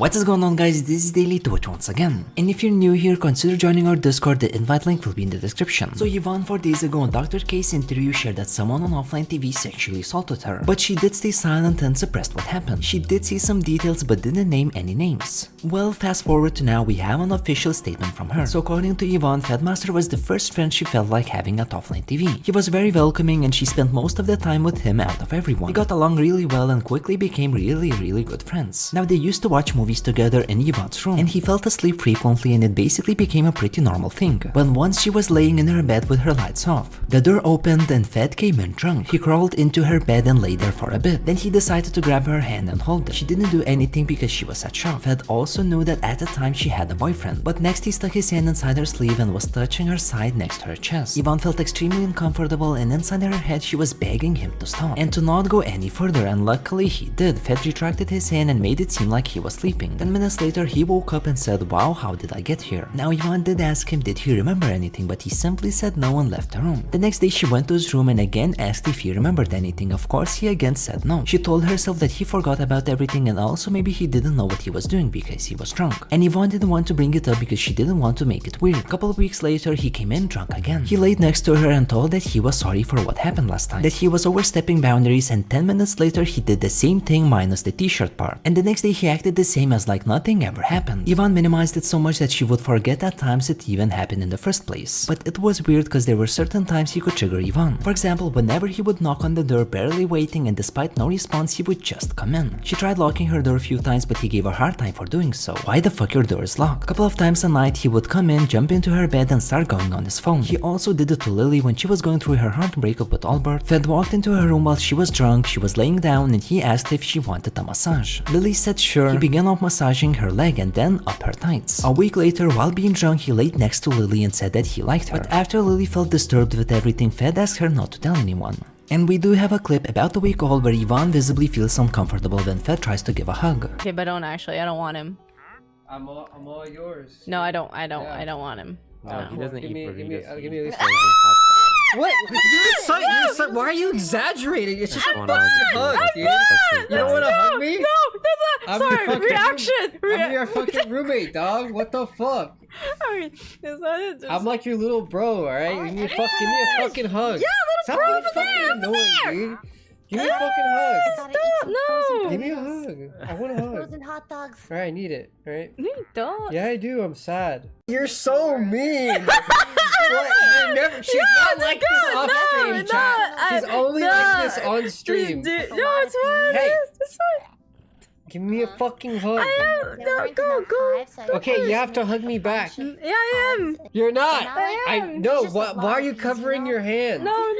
What is going on, guys? This is LilyPichu once again, and if you're new here, consider joining our Discord. The invite link will be in the description. So Yvonne 4 days ago on Dr. K's interview shared that someone on OfflineTV sexually assaulted her, but she did stay silent and suppressed what happened. She did say some details but didn't name any names. Well, fast forward to now, we have an official statement from her. So according to Yvonne, Fedmyster was the first friend she felt like having at OfflineTV. He was very welcoming and she spent most of the time with him out of everyone. They got along really well and quickly became really good friends. Now they used to watch movies together in Yvonne's room, and he fell asleep frequently and it basically became a pretty normal thing. When once she was laying in her bed with her lights off, the door opened and Fed came in drunk. He crawled into her bed and lay there for a bit. Then he decided to grab her hand and hold it. She didn't do anything because she was at shock. Fed also knew that at the time she had a boyfriend, but next he stuck his hand inside her sleeve and was touching her side next to her chest. Yvonne felt extremely uncomfortable and inside her head she was begging him to stop and to not go any further, and luckily he did. Fed retracted his hand and made it seem like he was sleeping. 10 minutes later he woke up and said, "Wow, how did I get here?" Now Yvonne did ask him did he remember anything, but he simply said no and left the room. The next day she went to his room and again asked if he remembered anything. Of course he again said no. She told herself that he forgot about everything and also maybe he didn't know what he was doing because he was drunk. And Yvonne didn't want to bring it up because she didn't want to make it weird. A couple of weeks later he came in drunk again. He laid next to her and told that he was sorry for what happened last time, that he was overstepping boundaries, and 10 minutes later he did the same thing minus the t-shirt part. And the next day he acted the same as like nothing ever happened. Yvonne minimized it so much that she would forget at times it even happened in the first place. But it was weird because there were certain times he could trigger Yvonne. For example, whenever he would knock on the door barely waiting and despite no response he would just come in. She tried locking her door a few times but he gave a hard time for doing so. Why the fuck your door is locked? A couple of times a night he would come in, jump into her bed and start going on his phone. He also did it to Lily when she was going through her heart breakup with Albert. Fed walked into her room while she was drunk. She was laying down and he asked if she wanted a massage. Lily said sure. He began off massaging her leg and then up her tights. A week later, while being drunk, he laid next to Lily and said that he liked her. But after Lily felt disturbed with everything, Fed asked her not to tell anyone. And we do have a clip about a week old where Yvonne visibly feels uncomfortable when Fed tries to give a hug. Okay, but don't actually. I don't want him. I'm all yours. No, I don't want him. No, he doesn't eat burritos. Give me this. He eats hot dogs. What? You're so, why are you exaggerating? It's just a fucking hug, dude. You don't want to hug me? No, that's not. Sorry, reaction. I'm your fucking roommate, dog. What the fuck? I mean, it's not it. I'm like your little bro, alright? Give me a fucking hug. Yeah, Stop little being bro, fucking annoying, dude. Give me a fucking hug. Stop, no. Give me a hug. I want a hug. Frozen hot dogs. Alright, I need it, alright? You don't. Yeah, I do. I'm sad. You're so mean. She's not like this off stream, chat. She's only like this on stream. No, it's fine. Hey. It's fine. Give me a fucking hug. Go. Okay, you have to hug me back. Yeah, I am. You're not. I am. No. Why are you covering your hand? No.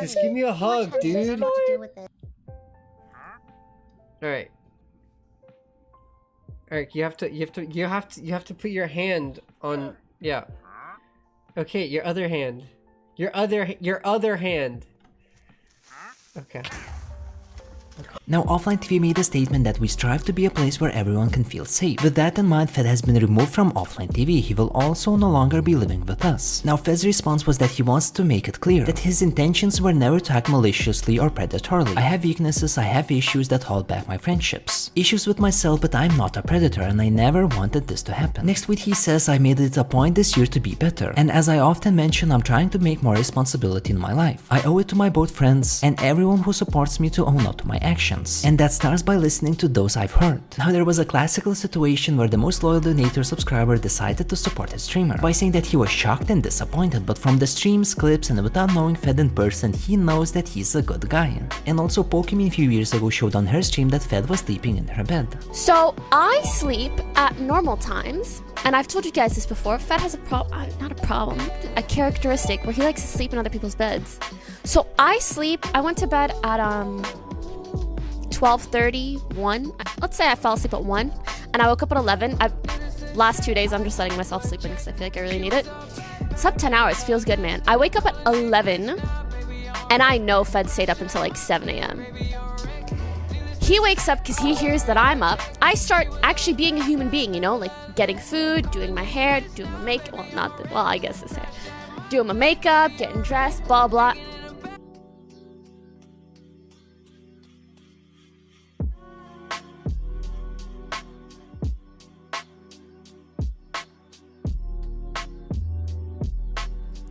Just give me a hug, dude. All right. You have to put your hand on. Yeah. Okay, your other hand. Your other hand. Okay. Now OfflineTV made a statement that we strive to be a place where everyone can feel safe. With that in mind, Fed has been removed from OfflineTV. He will also no longer be living with us. Now Fed's response was that he wants to make it clear that his intentions were never to act maliciously or predatorily. I have weaknesses, I have issues that hold back my friendships. Issues with myself, but I'm not a predator and I never wanted this to happen. Next week he says, I made it a point this year to be better. And as I often mention, I'm trying to make more responsibility in my life. I owe it to my both friends and everyone who supports me to own up to my actions. And that starts by listening to those I've heard. Now there was a classical situation where the most loyal donator subscriber decided to support his streamer by saying that he was shocked and disappointed, but from the streams, clips, and without knowing Fed in person, he knows that he's a good guy. And also Pokemon a few years ago showed on her stream that Fed was sleeping in her bed. So I sleep at normal times, and I've told you guys this before. Fed has a characteristic where he likes to sleep in other people's beds. So I went to bed at 12:30, 1. Let's say I fell asleep at 1 and I woke up at 11. Last 2 days I'm just letting myself sleep in because I feel like I really need it. Slept 10 hours, feels good, man. I wake up at 11 and I know Fed stayed up until like 7 a.m. He wakes up because he hears that I'm up. I start actually being a human being, you know, like getting food, doing my hair, doing my makeup. Well, I guess this hair. Doing my makeup, getting dressed, blah, blah.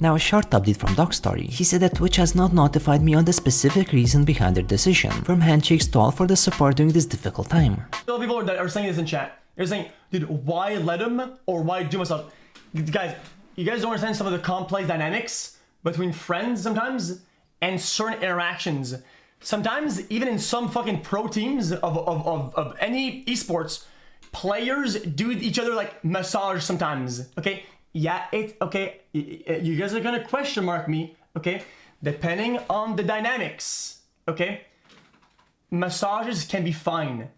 Now a short update from Doc's story. He said that Twitch has not notified me on the specific reason behind their decision, from handshakes to all for the support during this difficult time. Still people are saying this in chat. They're saying, dude, why let him or why do myself? Guys, you guys don't understand some of the complex dynamics between friends sometimes and certain interactions. Sometimes even in some fucking pro teams of any esports, players do each other like massage sometimes. Okay, yeah, it's okay. You guys are gonna question mark me. Okay, depending on the dynamics. Okay, massages can be fine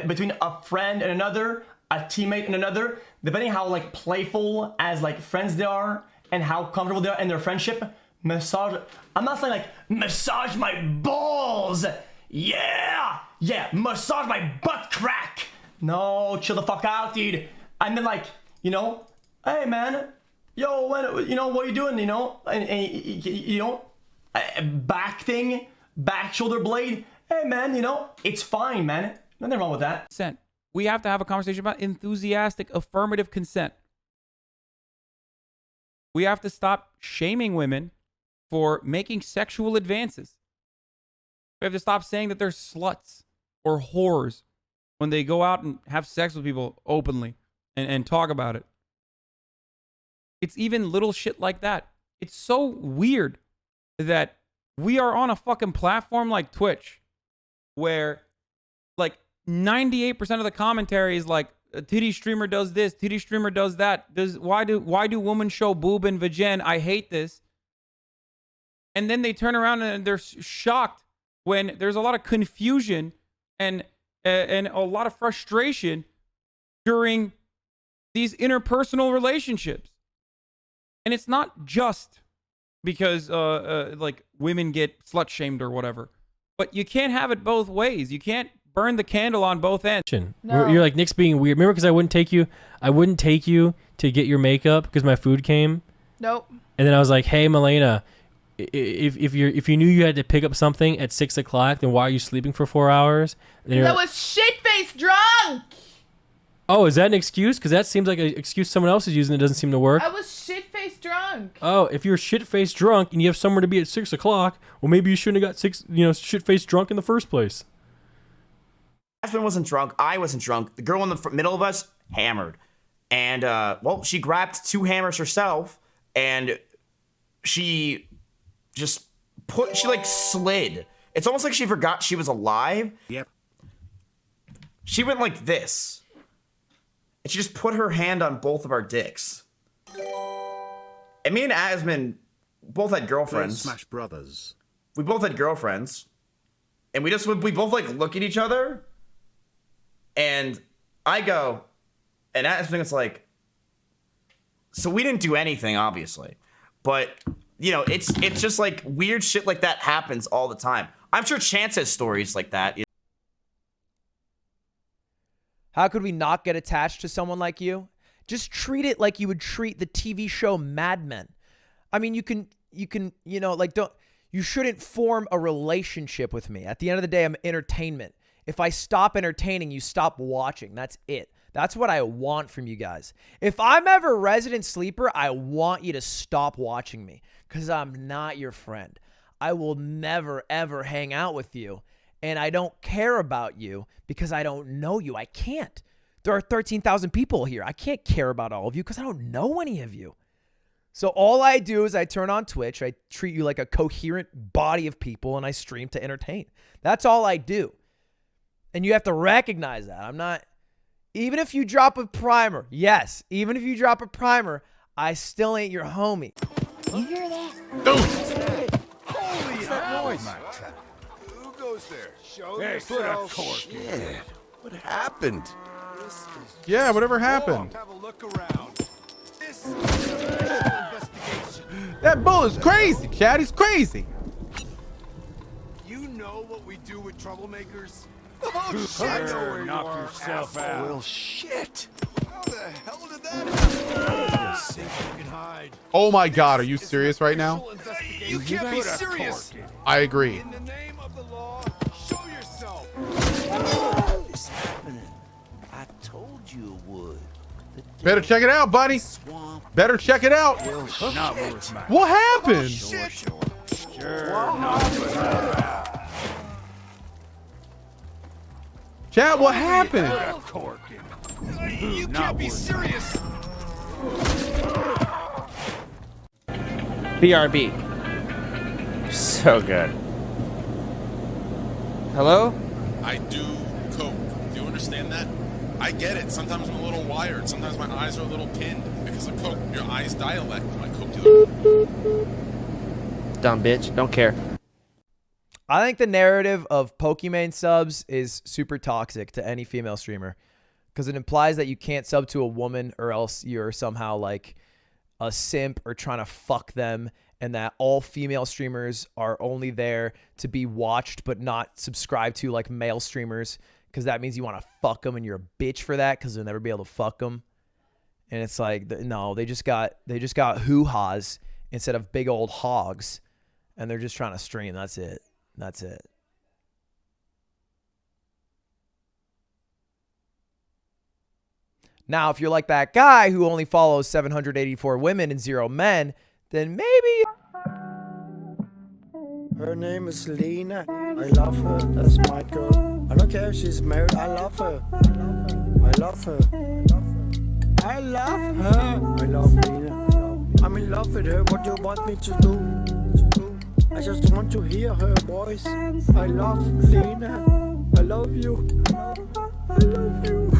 between a friend and another, a teammate and another, depending how like playful as like friends they are and how comfortable they are in their friendship. Massage. I'm not saying like massage my balls. Yeah, massage my butt crack. No, chill the fuck out, dude. I mean, like, you know, hey man, yo, when, you know, what are you doing? You know, and you know, back thing, back shoulder blade. Hey man, you know, it's fine, man. Nothing wrong with that. Consent. We have to have a conversation about enthusiastic, affirmative consent. We have to stop shaming women for making sexual advances. We have to stop saying that they're sluts or whores when they go out and have sex with people openly and talk about it. It's even little shit like that. It's so weird that we are on a fucking platform like Twitch where like 98% of the commentary is like, a titty streamer does this, titty streamer does that. Why do women show boob and vagin? I hate this. And then they turn around and they're shocked when there's a lot of confusion and a lot of frustration during these interpersonal relationships. And it's not just because like women get slut shamed or whatever, but you can't have it both ways. You can't burn the candle on both ends. No. You're like, Nick's being weird. Remember, because I wouldn't take you to get your makeup because my food came. Nope. And then I was like, hey, Milena, if you knew you had to pick up something at 6 o'clock, then why are you sleeping for 4 hours? That was shit-faced drunk. Oh, is that an excuse? Because that seems like an excuse someone else is using that doesn't seem to work. I was shit-faced drunk. Oh, if you're shit-faced drunk and you have somewhere to be at 6 o'clock, well, maybe you shouldn't have got shit-faced drunk in the first place. Jasmine wasn't drunk. I wasn't drunk. The girl in the middle of us, hammered. And, well, she grabbed 2 hammers herself, and she just she like slid. It's almost like she forgot she was alive. Yep. She went like this. And she just put her hand on both of our dicks. And me and Asmin both had girlfriends. Smash Brothers. We both had girlfriends. And we both like look at each other. And I go, and Asmin's like, so we didn't do anything, obviously. But, you know, it's just like weird shit like that happens all the time. I'm sure Chance has stories like that. How could we not get attached to someone like you? Just treat it like you would treat the TV show Mad Men. I mean, you shouldn't form a relationship with me. At the end of the day, I'm entertainment. If I stop entertaining, you stop watching. That's it. That's what I want from you guys. If I'm ever resident sleeper, I want you to stop watching me because I'm not your friend. I will never, ever hang out with you. And I don't care about you because I don't know you. I can't. There are 13,000 people here. I can't care about all of you because I don't know any of you. So all I do is I turn on Twitch. I treat you like a coherent body of people and I stream to entertain. That's all I do. And you have to recognize that. I'm not, even if you drop a primer, yes, even if you drop a primer, I still ain't your homie. You hear that? Holy hell! Who goes there? Show yourself. Shit. What happened? Yeah, whatever happened? Have a look around. This is an investigation. That bull is crazy, Chad. He's crazy. You know what we do with troublemakers? Oh shit! I know where you are, yourself out. Well, shit. How the hell did that happen? You can hide. Oh my God, are you serious right now? You can't be serious. I agree. In the name of the law, show yourself. What is happening? I told you it would. Better check it out, buddy. Better check it out. What happened? Chat, what happened? You can't be serious. BRB. So good. Hello? I do coke. Do you understand that? I get it. Sometimes I'm a little wired. Sometimes my eyes are a little pinned because of coke. Your eyes dilate. My coke dealer. Dumb bitch. Don't care. I think the narrative of Pokimane subs is super toxic to any female streamer because it implies that you can't sub to a woman or else you're somehow like a simp or trying to fuck them, and that all female streamers are only there to be watched but not subscribed to like male streamers because that means you want to fuck them and you're a bitch for that because they'll never be able to fuck them. And it's like, no, they just got hoo-haws instead of big old hogs, and they're just trying to stream. That's it. That's it. Now, if you're like that guy who only follows 784 women and 0 men, then maybe... Her name is Lena. I love her. That's my girl. I don't care if she's married. I love her. I love her. I love her. I love Lena. I'm in love with her. What do you want me to do? I just want to hear her voice. I love Lena. I love you. I love you.